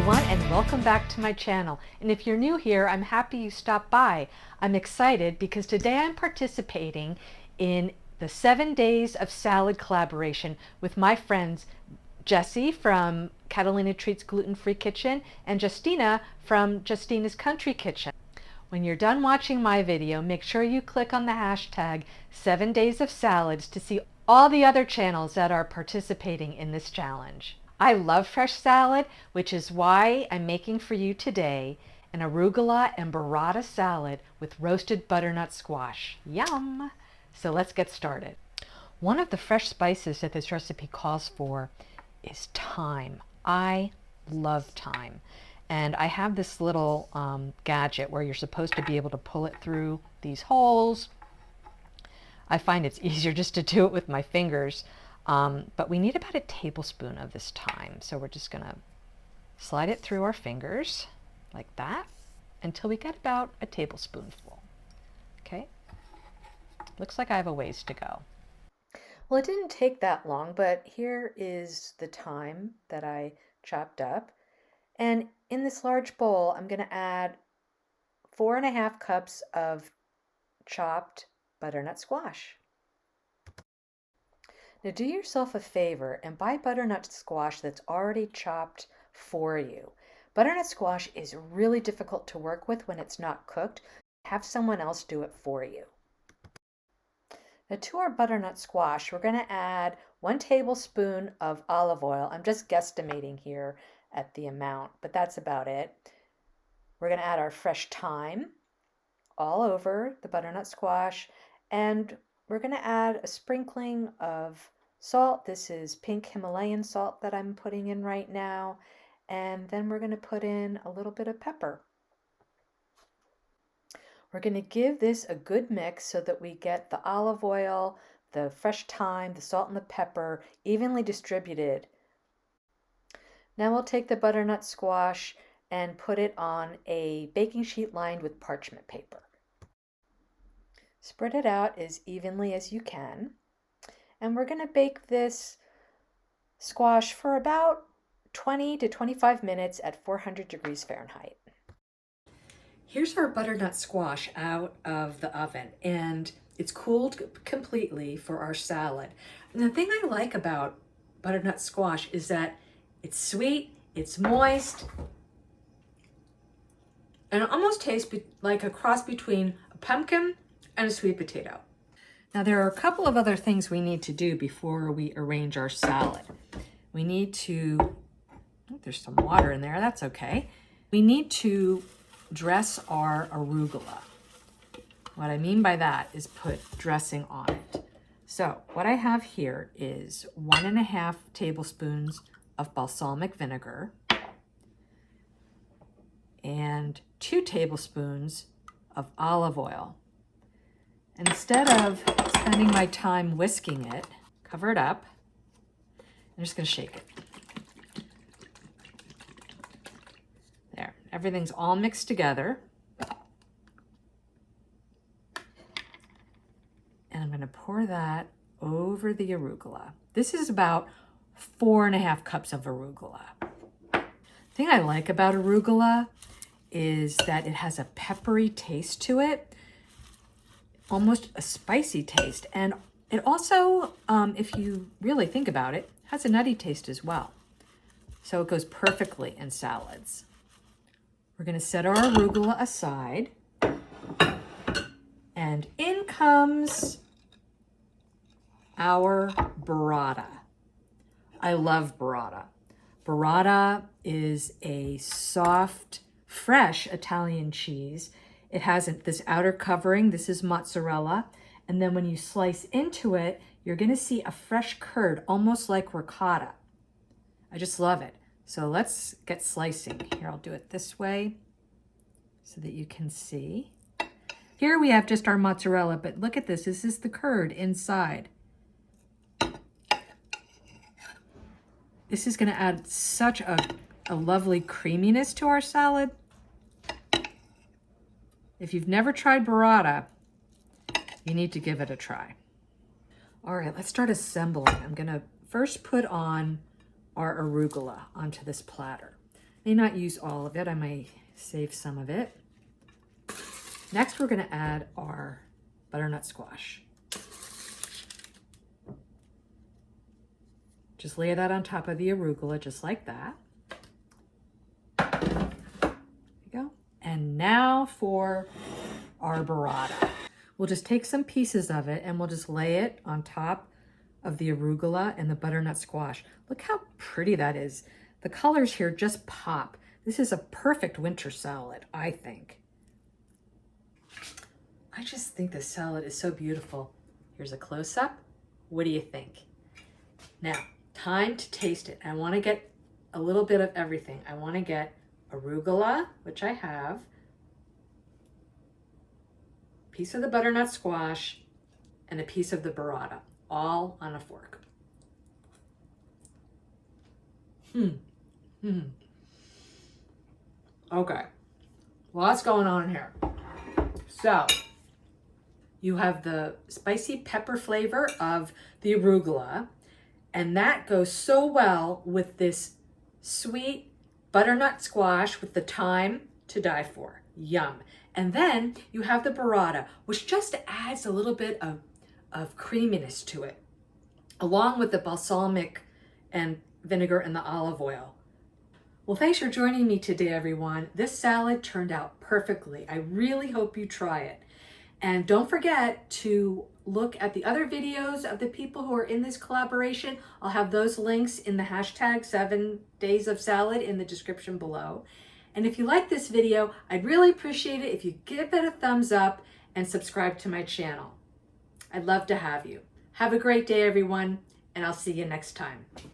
everyone, and welcome back to my channel. And if you're new here, I'm happy you stopped by. I'm excited because today I'm participating in the 7 Days of Salad collaboration with my friends Jessie from Catalina Treats Gluten-Free Kitchen and Justina from Justina's Country Kitchen. When you're done watching my video, make sure you click on the hashtag 7 Days of Salads to see all the other channels that are participating in this challenge. I love fresh salad, which is why I'm making for you today an arugula and burrata salad with roasted butternut squash. Yum! So let's get started. One of the fresh spices that this recipe calls for is thyme. I love thyme. And I have this little gadget where you're supposed to be able to pull it through these holes. I find it's easier just to do it with my fingers. But we need about a tablespoon of this thyme. So we're just going to slide it through our fingers like that until we get about a tablespoonful. Okay. Looks like I have a ways to go. Well, it didn't take that long, but here is the thyme that I chopped up. And in this large bowl, I'm going to add 4½ cups of chopped butternut squash. Now do yourself a favor and buy butternut squash that's already chopped for you. Butternut squash is really difficult to work with when it's not cooked. Have someone else do it for you. Now to our butternut squash, we're going to add 1 tablespoon of olive oil. I'm just guesstimating here at the amount, but that's about it. We're going to add our fresh thyme all over the butternut squash, and we're going to add a sprinkling of salt. This is pink Himalayan salt that I'm putting in right now. And then we're going to put in a little bit of pepper. We're going to give this a good mix so that we get the olive oil, the fresh thyme, the salt and the pepper evenly distributed. Now we'll take the butternut squash and put it on a baking sheet lined with parchment paper. Spread it out as evenly as you can. And we're going to bake this squash for about 20 to 25 minutes at 400 degrees Fahrenheit. Here's our butternut squash out of the oven, and it's cooled completely for our salad. And the thing I like about butternut squash is that it's sweet, it's moist, and it almost tastes like a cross between a pumpkin and a sweet potato. Now there are a couple of other things we need to do before we arrange our salad. We need to, oh, there's some water in there, that's okay. We need to dress our arugula. What I mean by that is put dressing on it. So what I have here is 1½ tablespoons of balsamic vinegar and 2 tablespoons of olive oil. Instead of spending my time whisking it, cover it up. I'm just going to shake it. There, everything's all mixed together. And I'm going to pour that over the arugula. This is about 4½ cups of arugula. The thing I like about arugula is that it has a peppery taste to it. Almost a spicy taste, and it also, if you really think about it, has a nutty taste as well. So it goes perfectly in salads. We're going to set our arugula aside, and in comes our burrata. I love burrata. Burrata is a soft, fresh Italian cheese. It has this outer covering. This is mozzarella. And then when you slice into it, you're going to see a fresh curd, almost like ricotta. I just love it. So let's get slicing. Here, I'll do it this way so that you can see. Here we have just our mozzarella, but look at this. This is the curd inside. This is going to add such a lovely creaminess to our salad. If you've never tried burrata, you need to give it a try. All right, let's start assembling. I'm gonna first put on our arugula onto this platter. May not use all of it. I may save some of it. Next, we're going to add our butternut squash. Just lay that on top of the arugula, just like that. There you go. And now for our burrata. We'll just take some pieces of it and we'll just lay it on top of the arugula and the butternut squash. Look how pretty that is. The colors here just pop. This is a perfect winter salad, I think. I just think the salad is so beautiful. Here's a close-up. What do you think? Now, time to taste it. I want to get a little bit of everything. I want to get arugula, which I have, a piece of the butternut squash, and a piece of the burrata, all on a fork. Okay, lots going on here. So, you have the spicy pepper flavor of the arugula, and that goes so well with this sweet butternut squash with the thyme to die for. Yum. And then you have the burrata, which just adds a little bit of creaminess to it, along with the balsamic and vinegar and the olive oil. Well, thanks for joining me today, everyone. This salad turned out perfectly. I really hope you try it. And don't forget to look at the other videos of the people who are in this collaboration. I'll have those links in the hashtag 7 Days of Salad in the description below. And if you like this video, I'd really appreciate it if you give it a thumbs up and subscribe to my channel. I'd love to have you. Have a great day, everyone, and I'll see you next time.